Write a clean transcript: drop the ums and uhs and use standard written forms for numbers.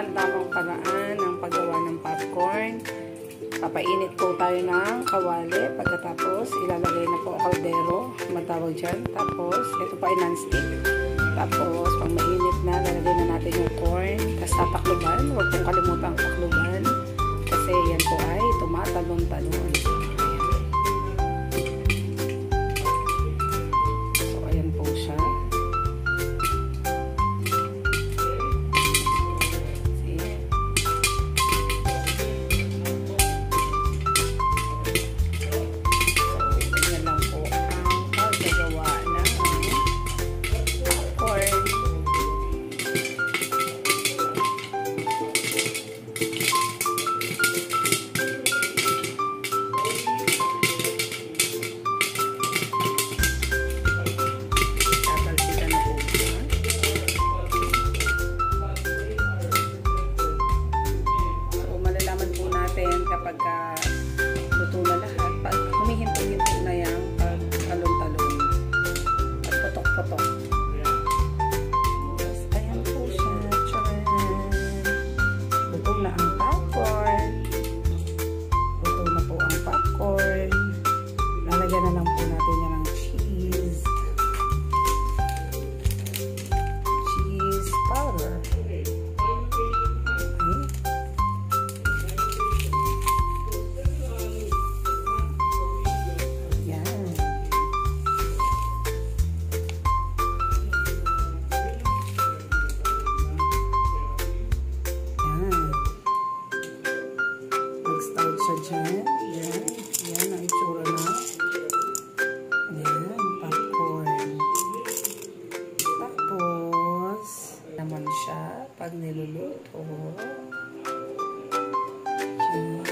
ang tamang paraan ng paggawa ng popcorn. Papainit po tayo ng kawali. Pagkatapos, ilalagay na po ang kaldero. Matawag dyan. Tapos, ito pa ay non-stick. Tapos, pag mainit na, lalagay na natin yung corn. Tapos, tatakluban. Huwag pong kalimutan ang takluban. Kasi yan po ay tumatalon-talon. So, ayan po siya. Kapag luto na lahat, pag humihinto-hinto na yan, pag talon-talon at putok-putok. Yes, ayan po siya. Tcharan! Luto na ang popcorn. Luto na po ang popcorn. Lalagyan na lang po natin yan ng cheese. Cheese powder. Start siya dyan. Yan. Yan ang itsura na. Yan. Popcorn. Tapos, naman siya pag niluluto. Yan.